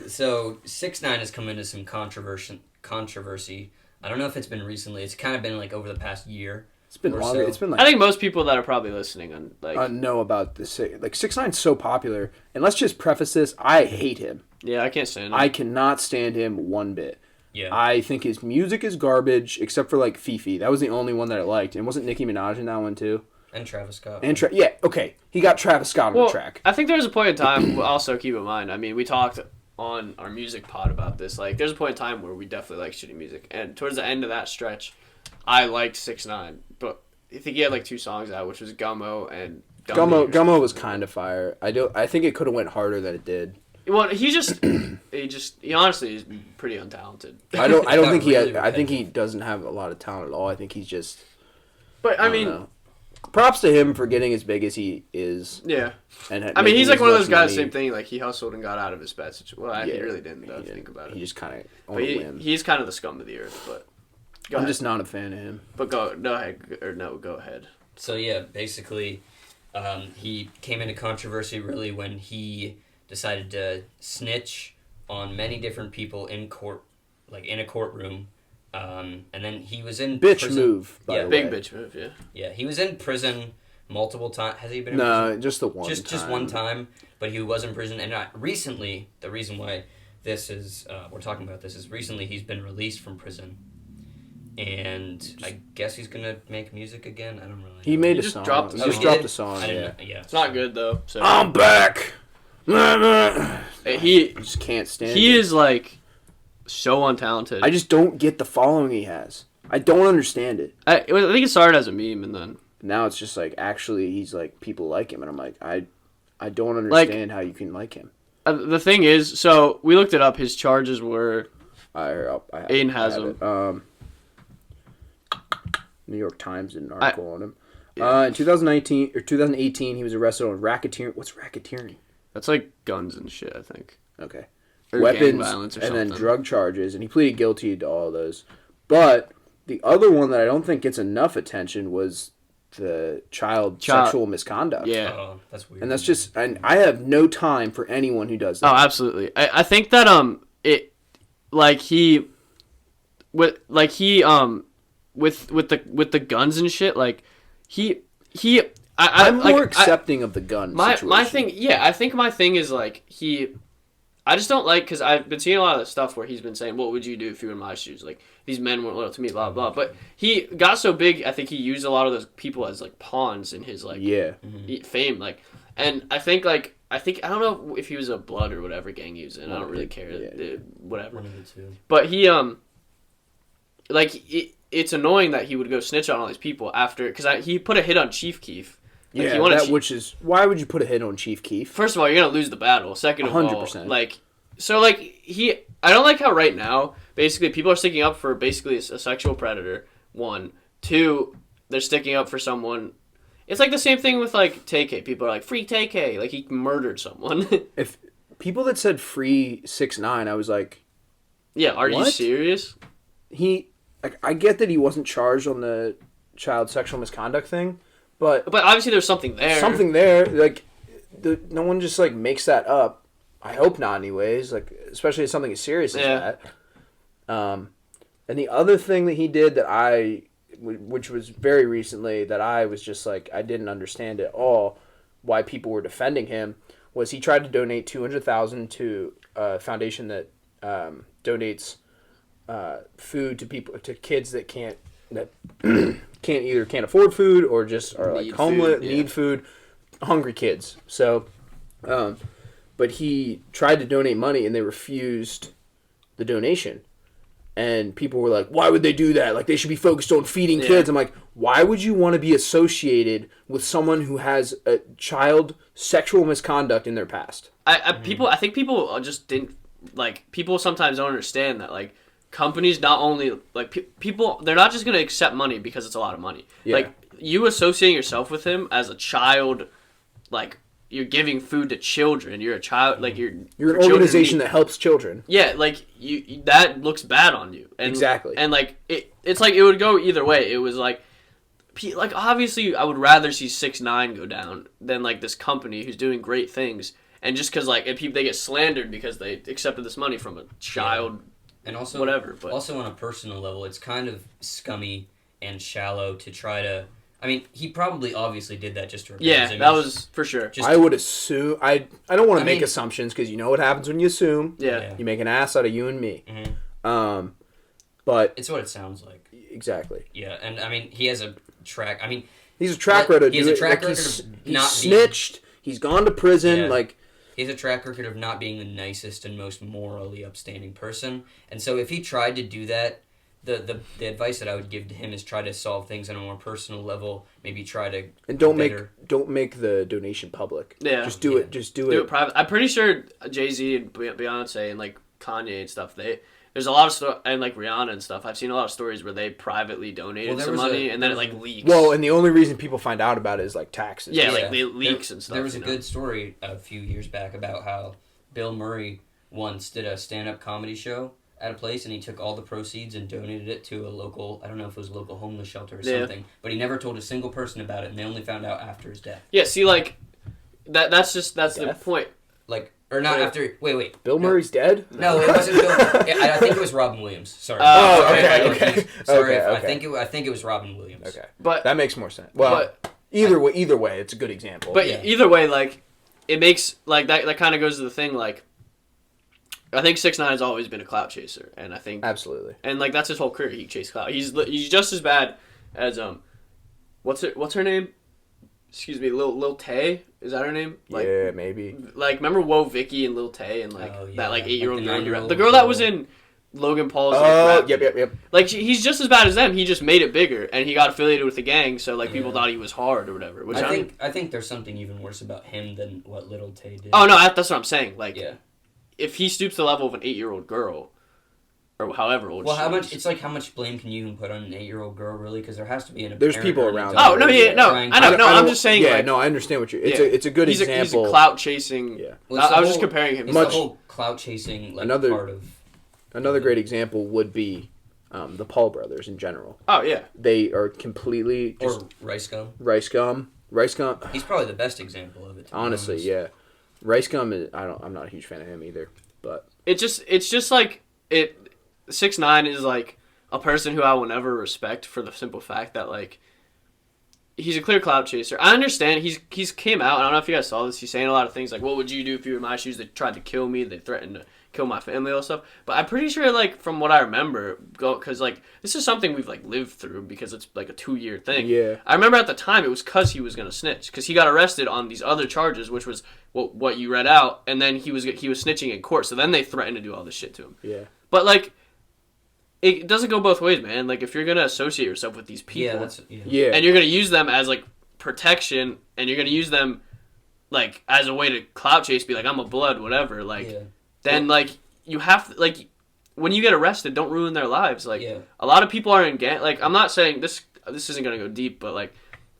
So 6ix9ine has come into some controversy. I don't know if it's been recently. It's kind of been like over the past year. It's been longer. So. It's been like I think most people that are probably listening know about this. Like 6ix9ine's so popular, and let's just preface this: I hate him. Yeah, I can't stand him. I cannot stand him one bit. Yeah. I think his music is garbage, except for like Fifi. That was the only one that I liked, and wasn't Nicki Minaj in that one too? And Travis Scott. Yeah, okay. He got Travis Scott on the track. I think there was a point in time. Also, keep in mind. I mean, we talked on our music pod about this. Like, there's a point in time where we definitely like shitty music, and towards the end of that stretch, I liked 6ix9ine, but I think he had like 2 songs out, which was Gummo and Gummo was kind of fire. I think it could have went harder than it did. Well, he honestly is pretty untalented. I don't think I think he doesn't have a lot of talent at all. I think he's just. But I mean, props to him for getting as big as he is. Yeah. And I mean, he's like one of those guys. Money. Same thing. Like he hustled and got out of his bed situation. Well, he really didn't. Though, think about it. He just kind of on a whim. He's kind of the scum of the earth. But I'm just not a fan of him. But go ahead. So yeah, basically, he came into controversy really when he decided to snitch on many different people in court, like in a courtroom, and then he was in prison. Move, by the way. Big bitch move, yeah. Yeah, he was in prison multiple times. Has he been in prison? No, just the one time. Just one time, but he was in prison. And recently, the reason why this is, we're talking about this is recently he's been released from prison. And I guess he's gonna make music again. I don't really know. He made a song. Dropped he just dropped a song. Yeah. It's not good though. So. I'm back. He just can't stand. He is like so untalented. I just don't get the following he has. I don't understand it. I think it started as a meme, and then now it's just like actually he's like people like him, and I'm like I don't understand how you can like him. The thing is, so we looked it up. His charges were. Aiden has them. New York Times did an article on him. Yeah. In 2018, he was arrested on racketeering. What's racketeering? That's like guns and shit, I think. Okay. Or weapons violence or and something. Then drug charges, and he pleaded guilty to all of those. But the other one that I don't think gets enough attention was the child sexual misconduct. Yeah. Oh, that's weird. And that's just, and I have no time for anyone who does that. Oh, absolutely. I think that with the guns and shit, like I'm more accepting of the gun situation. My thing, I think my thing is like I just don't like, because I've been seeing a lot of the stuff where he's been saying, what would you do if you were in my shoes? Like, these men weren't loyal to me, blah, blah. But he got so big, I think he used a lot of those people as, like, pawns in his, like, fame. Like, and I think, I don't know if he was a Blood or whatever gang he was in. I don't really care. Yeah. Whatever. One of the two. But he, it's annoying that he would go snitch on all these people after, because he put a hit on Chief Keef. Like, which is, why would you put a hit on Chief Keef? First of all, you're going to lose the battle. Second of 100%. all, I don't like how right now, basically, people are sticking up for basically a sexual predator, 1. 2, they're sticking up for someone. It's like the same thing with, like, TK. People are like, free TK. Like, he murdered someone. If people that said free 6ix9ine, I was like, yeah, are you serious? I get that he wasn't charged on the child sexual misconduct thing, but obviously there's something there. Something there, like, no one just, like, makes that up. I hope not, anyways. Like, especially if something as serious as that. And the other thing that he did that which was very recently, that I was just like, I didn't understand at all why people were defending him, was he tried to donate $200,000 to a foundation that donates food to kids that can't afford food or just are like homeless, need food, hungry kids. So, but he tried to donate money and they refused the donation. And people were like, why would they do that? Like, they should be focused on feeding kids. I'm like, why would you want to be associated with someone who has a child sexual misconduct in their past? I think people just didn't, like, people sometimes don't understand that, like, companies not only, like, people, they're not just going to accept money because it's a lot of money. Yeah. Like, you associating yourself with him as a child, like, you're giving food to children. You're a child, like, you're an organization that helps children. Yeah, like, that looks bad on you. And, exactly. And, like, it's like, it would go either way. It was like, obviously, I would rather see 6ix9ine go down than, like, this company who's doing great things. and just because like they get slandered because they accepted this money from a child, and also whatever. But also on a personal level, it's kind of scummy and shallow to try to. I mean, he probably obviously did that just to repair his image. That was for sure. I would assume. I don't want to make assumptions because you know what happens when you assume. Yeah. You make an ass out of you and me. Mm-hmm. But it's what it sounds like. Exactly. Yeah, and I mean, he has a track. I mean, he's a track record. He has a track record of not snitched. He's gone to prison. Yeah. Like he has a track record of not being the nicest and most morally upstanding person. And so, if he tried to do that, the advice that I would give to him is try to solve things on a more personal level. Maybe try to don't make the donation public. Yeah, just do it. Just do it private. I'm pretty sure Jay-Z and Beyonce and like Kanye and stuff. There's a lot of and like Rihanna and stuff. I've seen a lot of stories where they privately donated some money and then it like leaks. Well, and the only reason people find out about it is like taxes. Yeah, like they leaks and stuff. There was a good story a few years back about how Bill Murray once did a stand-up comedy show at a place, and he took all the proceeds and donated it to a local, I don't know if it was a local homeless shelter or something, but he never told a single person about it, and they only found out after his death. Yeah, see, like, that's the point. Like, or not after, wait. Bill Murray's dead? No, it wasn't Bill. I think it was Robin Williams. Sorry. Okay. Sorry, Okay. I think it was Robin Williams. Okay. But that makes more sense. Well, either way, it's a good example. But either way, like, it makes, like, that kind of goes to the thing, like, I think 6ix9ine has always been a clout chaser, and I think absolutely, and like that's his whole career. He chased clout. He's just as bad as what's her name? Excuse me, Lil Tay, is that her name? Like, yeah, maybe. Like, remember Woe Vicky and Lil Tay and like that like 8-year-old girl, the girl that was in Logan Paul's. Yep. Like he's just as bad as them. He just made it bigger, and he got affiliated with the gang, so like people thought he was hard or whatever. Which I think there's something even worse about him than what Lil Tay did. Oh no, that's what I'm saying. Like, yeah. If he stoops to the level of an 8-year-old girl, or however old. Well, how much blame can you even put on an 8-year-old girl, really? Because there has to be there's people around. Oh no, yeah, no, I know. No, I'm just saying. Yeah, no, I understand what you're. It's a good example. He's a clout chasing. Yeah, I was just comparing him. It's the whole clout chasing part of. Another great example would be the Paul brothers in general. Oh yeah, they are completely or Rice Gum. Rice Gum. He's probably the best example of it. Honestly, yeah. Rice Gum is. I'm not a huge fan of him either, but it's just like it. 6ix9ine is like a person who I will never respect for the simple fact that like he's a clear clout chaser. I understand he's came out. I don't know if you guys saw this. He's saying a lot of things like, "What would you do if you were in my shoes?" They tried to kill me. They threatened to kill my family, all stuff. But I'm pretty sure, like from what I remember, because like this is something we've like lived through because it's like a 2-year thing. Yeah. I remember at the time it was because he was gonna snitch because he got arrested on these other charges, which was what you read out, and then he was snitching in court. So then they threatened to do all this shit to him. Yeah. But like. It doesn't go both ways, man. Like, if you're going to associate yourself with these people, and you're going to use them as, like, protection, and you're going to use them, like, as a way to clout chase, be like, I'm a blood, whatever, like, then, like, you have to, like, when you get arrested, don't ruin their lives. Like, a lot of people are in gang, like, I'm not saying, this isn't going to go deep, but, like,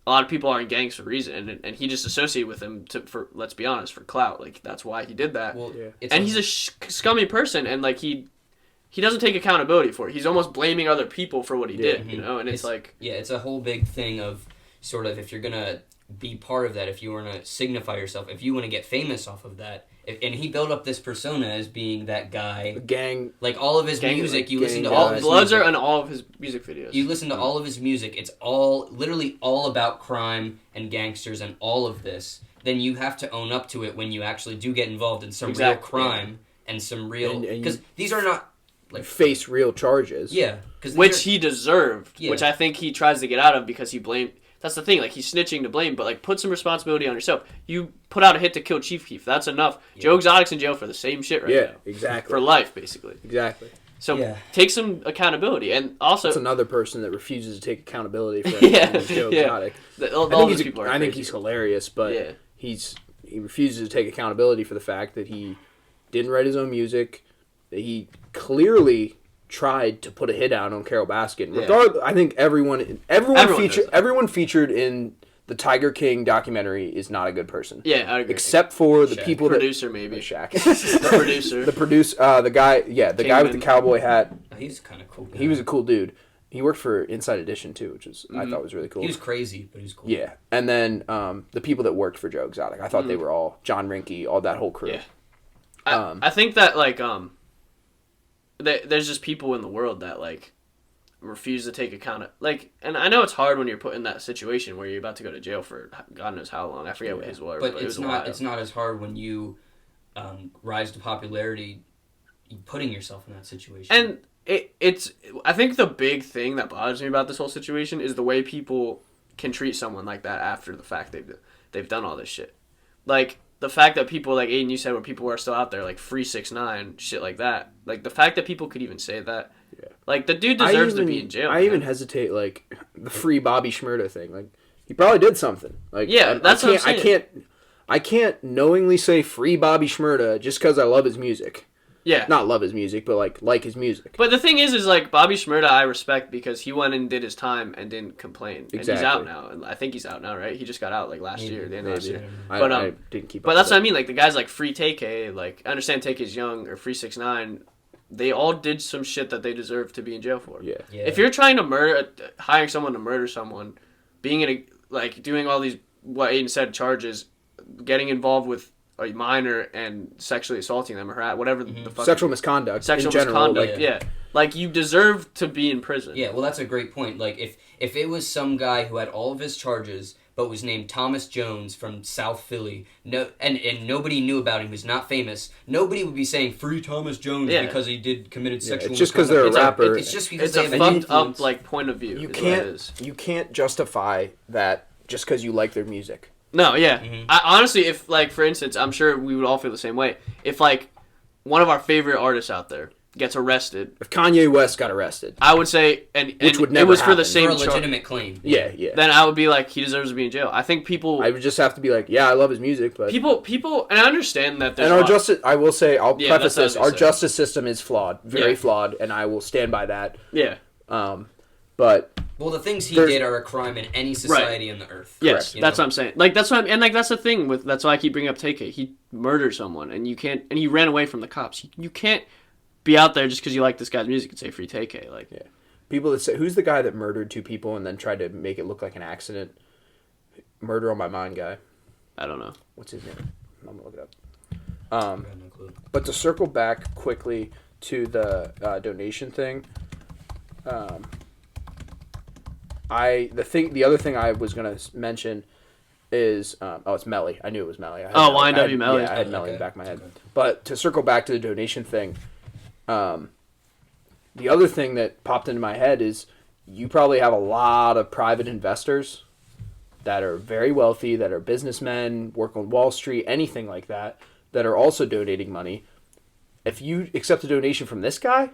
a lot of people are in gangs for a reason, and he just associated with them for, let's be honest, for clout. Like, that's why he did that. Well, and he's a scummy person, and, like, he doesn't take accountability for it. He's almost blaming other people for what he did, you know? And it's like... Yeah, it's a whole big thing of sort of if you're going to be part of that, if you want to signify yourself, if you want to get famous off of that. And he built up this persona as being that guy. Gang. Like all of his music, you listen to all of his Bloods music. are in all of his music videos. You listen to all of his music, it's literally all about crime and gangsters and all of this. Then you have to own up to it when you actually do get involved in some real crime and some real... Because these are not... Like face real charges. Yeah. Which he deserved, which I think he tries to get out of because he blamed... That's the thing, like, he's snitching to blame, but, like, put some responsibility on yourself. You put out a hit to kill Chief Keef. That's enough. Yeah. Joe Exotic's in jail for the same shit right now. Yeah, exactly. For life, basically. Exactly. So, take some accountability. And also... That's another person that refuses to take accountability for Joe Exotic. I think he's hilarious, but he refuses to take accountability for the fact that he didn't write his own music, that he clearly tried to put a hit out on Carole Baskin. Regardless, I think everyone featured in the Tiger King documentary is not a good person. Yeah, I agree. Except for the people producer, maybe Shaq. the producer, the guy with the cowboy hat. He's kind of cool. He was a cool dude. he worked for Inside Edition too, which is I thought was really cool. He was crazy, but he was cool. Yeah, and then the people that worked for Joe Exotic, I thought they were all John Rinke, all that whole crew. Yeah. I think that like there's just people in the world that like refuse to take account of like, and I know it's hard when you're put in that situation where you're about to go to jail for God knows how long. I forget what his was, but it was a while. It's not as hard when you rise to popularity, putting yourself in that situation. And it's I think the big thing that bothers me about this whole situation is the way people can treat someone like that after the fact they've done all this shit. Like the fact that people, like Aiden, you said, when people are still out there, like free 6ix9ine, shit like that. Like the fact that people could even say that. Yeah. Like the dude deserves to be in jail. I even hesitate, like the free Bobby Shmurda thing. Like he probably did something. Like yeah, that's what I'm saying. I can't knowingly say free Bobby Shmurda just because I love his music. Yeah. Not love his music, but like his music. But the thing is like Bobby Shmurda I respect because he went and did his time and didn't complain. Exactly. And he's out now. And I think he's out now, right? He just got out like last year, the end of last year. But I didn't keep up. But that's what I mean. Like the guys like Free TK, like I understand TK's young, or Free 6ix9ine, they all did some shit that they deserve to be in jail for. Yeah. If you're trying to hiring someone to murder someone, being in a, like doing all these, what Aiden said, charges, getting involved with a minor and sexually assaulting them or whatever the fuck. Sexual misconduct. Sexual in general, misconduct, yeah. Like you deserve to be in prison. Yeah, well that's a great point. Like if it was some guy who had all of his charges but was named Thomas Jones from South Philly, and nobody knew about him, who's not famous, nobody would be committed free Thomas Jones because he committed sexual misconduct. It's just because they're a rapper. It's just because it's they a have fucked up like point of view. You can't justify that just because you like their music. No, yeah. I, honestly, if, like, for instance, I'm sure we would all feel the same way. If, like, one of our favorite artists out there gets arrested. If Kanye West got arrested. I would say, which would never it was happen. For the same for a legitimate claim. Yeah. Then I would be like, he deserves to be in jail. I think people... I would just have to be like, yeah, I love his music, but... People, and I understand that there's... And our justice, I will say, I'll preface this, our say. Justice system is flawed. Very flawed, and I will stand by that. Yeah. But... Well, the things he did are a crime in any society on the earth. Yes, that's what I'm saying. Like that's what, and like that's the thing with. That's why I keep bringing up TK. He murdered someone, and you can't. And he ran away from the cops. You can't be out there just because you like this guy's music and say free TK. Like people that say, who's the guy that murdered 2 people and then tried to make it look like an accident? Murder on My Mind guy. I don't know. What's his name? I'm gonna look it up. But to circle back quickly to the donation thing. The other thing I was gonna mention is it's Melly. I knew it was Melly. YNW Melly. Yeah, I had Melly in the back of my head. But to circle back to the donation thing, the other thing that popped into my head is you probably have a lot of private investors that are very wealthy, that are businessmen, work on Wall Street, anything like that, that are also donating money. If you accept a donation from this guy,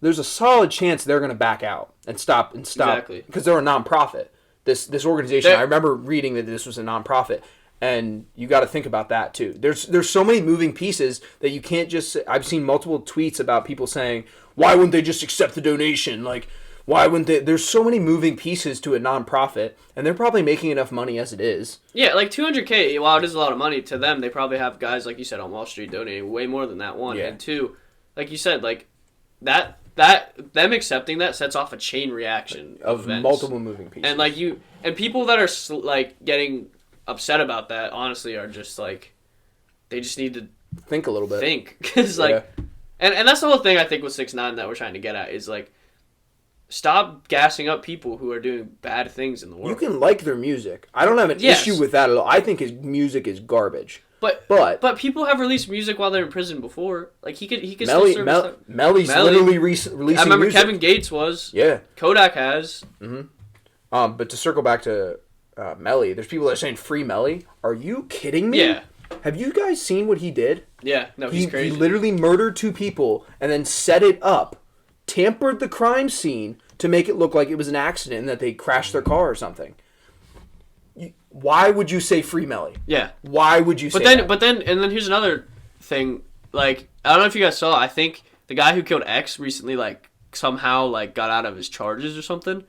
there's a solid chance they're going to back out and stop exactly because they're a nonprofit. This organization, I remember reading that this was a nonprofit, and you got to think about that too. There's so many moving pieces that you can't just. I've seen multiple tweets about people saying, "Why wouldn't they just accept the donation?" Like, why wouldn't they? There's so many moving pieces to a nonprofit, and they're probably making enough money as it is. Yeah, like $200K. While it is a lot of money to them, they probably have guys like you said on Wall Street donating way more than that. One and two, like you said, like that them accepting that sets off a chain reaction of events. Multiple moving pieces. And people that are like getting upset about that honestly are just like they just need to think a little bit. Because like and that's the whole thing I think with 6ix9ine that we're trying to get at is like stop gassing up people who are doing bad things in the world. You can like their music. I don't have an issue with that at all. I think his music is garbage. But people have released music while they're in prison before. Like he could Melly's literally releasing music. I remember Kevin Gates was. Yeah. Kodak has. Mm-hmm. But to circle back to Melly, there's people that are saying free Melly. Are you kidding me? Yeah. Have you guys seen what he did? Yeah. No, he's crazy. He literally murdered 2 people and then set it up, tampered the crime scene to make it look like it was an accident and that they crashed their car or something. Why would you say free Melly? Yeah. Why would you say that? But then here's another thing. Like, I don't know if you guys saw, I think the guy who killed X recently, like, somehow, like, got out of his charges or something.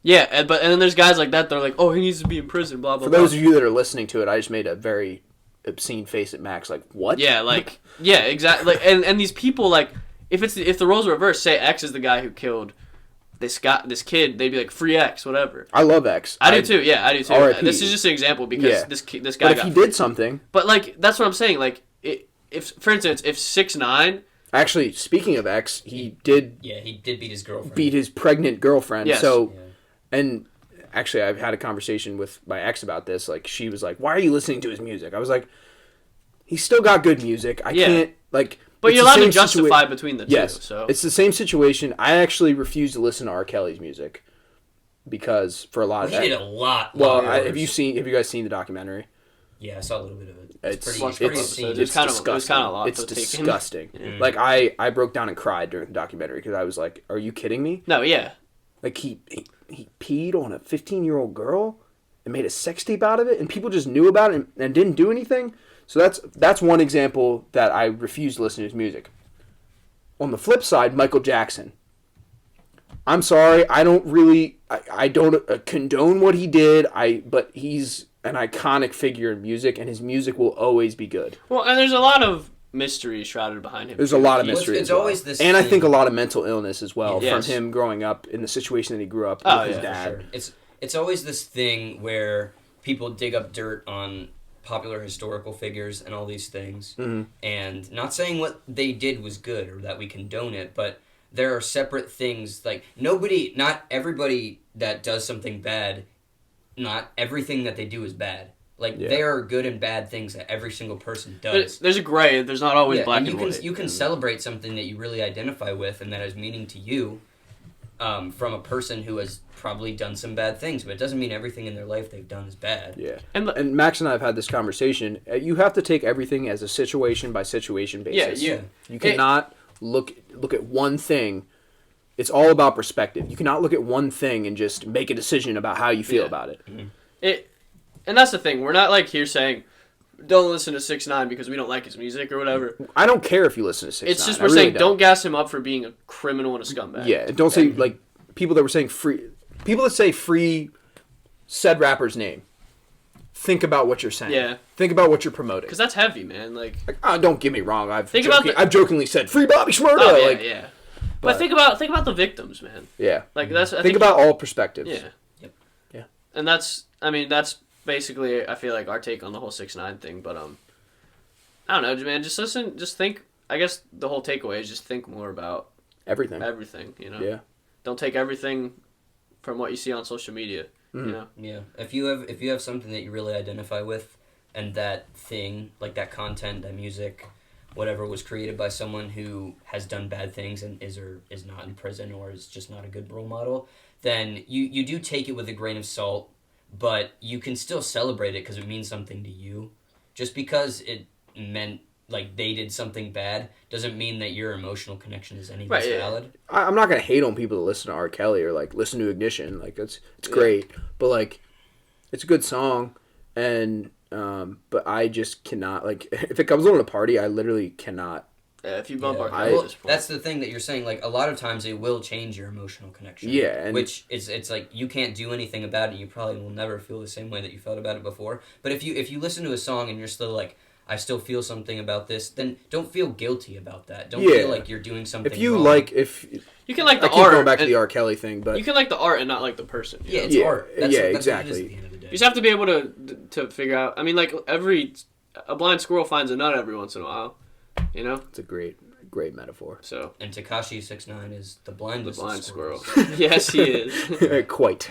Yeah, and then there's guys like that, they're like, oh, he needs to be in prison, blah, blah, blah. For those of you that are listening to it, I just made a very obscene face at Max, like, what? Yeah, like, yeah, exactly. Like, and these people, like, if the roles are reversed, say X is the guy who killed this kid, they'd be like, free X, whatever. I love X. I do too. Yeah, I do too. R.I.P. This is just an example because this guy. But if he did something, but like that's what I'm saying. Like, if for instance, if 6ix9ine. Actually, speaking of X, he did. Yeah, he did beat his girlfriend. Beat his pregnant girlfriend. Yes. So, and actually, I've had a conversation with my ex about this. Like, she was like, "Why are you listening to his music?" I was like, "He's still got good music. I can't like." But you're allowed to justify between the two. Yes. So it's the same situation. I actually refuse to listen to R. Kelly's music because for a lot of he did a lot. Well, have you guys seen the documentary? Yeah, I saw a little bit of it. It's disgusting. It's disgusting. Like I broke down and cried during the documentary because I was like, "Are you kidding me?" No, yeah. Like he peed on a 15-year-old girl and made a sex tape out of it, and people just knew about it and didn't do anything. So that's one example that I refuse to listen to his music. On the flip side, Michael Jackson. I'm sorry, I don't condone what he did. But he's an iconic figure in music, and his music will always be good. Well, and there's a lot of mystery shrouded behind him. There's a lot of mystery. It's always this, and I think a lot of mental illness as well from him growing up in the situation that he grew up with his dad. Sure. It's always this thing where people dig up dirt on popular historical figures and all these things, and not saying what they did was good or that we condone it, but there are separate things. Like not everybody that does something bad, not everything that they do is bad. Like there are good and bad things that every single person does. There's a gray. There's not always black and white. You can celebrate something that you really identify with and that has meaning to you, from a person who has probably done some bad things, but it doesn't mean everything in their life they've done is bad. Yeah, and Max and I have had this conversation. You have to take everything as a situation by situation basis. Yeah. You cannot look at one thing. It's all about perspective. You cannot look at one thing and just make a decision about how you feel about it. And that's the thing. We're not like here saying, don't listen to 6ix9ine because we don't like his music or whatever. I don't care if you listen to 6ix9ine. It's just we're saying don't gas him up for being a criminal and a scumbag. Yeah, and don't say like people that were saying free. People that say free said rapper's name. Think about what you're saying. Yeah. Think about what you're promoting. Because that's heavy, man. Like don't get me wrong. I've jokingly said free Bobby Shmurda. Oh, yeah. But think about the victims, man. Yeah. Like that's. Think about all perspectives. Yeah. Yep. Yeah. And that's basically, I feel like our take on the whole 6ix9ine thing. But I don't know, man. Just listen. Just think. I guess the whole takeaway is just think more about everything. You know. Yeah. Don't take everything from what you see on social media. You know. Yeah. If you have something that you really identify with, and that thing, like that content, that music, whatever, was created by someone who has done bad things and is or is not in prison or is just not a good role model, then you do take it with a grain of salt, but you can still celebrate it because it means something to you. Just because it meant like they did something bad doesn't mean that your emotional connection is any less valid. I'm not gonna hate on people that listen to R. Kelly or like listen to Ignition. Like it's great, but like it's a good song, and but I just cannot like if it comes on at a party, I literally cannot. Yeah, if you bump R. Kelly at this point. That's the thing that you're saying. Like a lot of times, it will change your emotional connection. Yeah, which is it's like you can't do anything about it. You probably will never feel the same way that you felt about it before. But if you listen to a song and you're still like, I still feel something about this, then don't feel guilty about that. Don't feel like you're doing something If you wrong. like, you can like the I keep art. going back to the R. Kelly thing, but you can like the art and not like the person. Yeah, it's art. That's exactly. what it is at the end of the day. You just have to be able to figure out. I mean, like a blind squirrel finds a nut every once in a while. You know, it's a great metaphor. So and Tekashi 6ix9ine is the blindest squirrel. Yes, he is. Quite.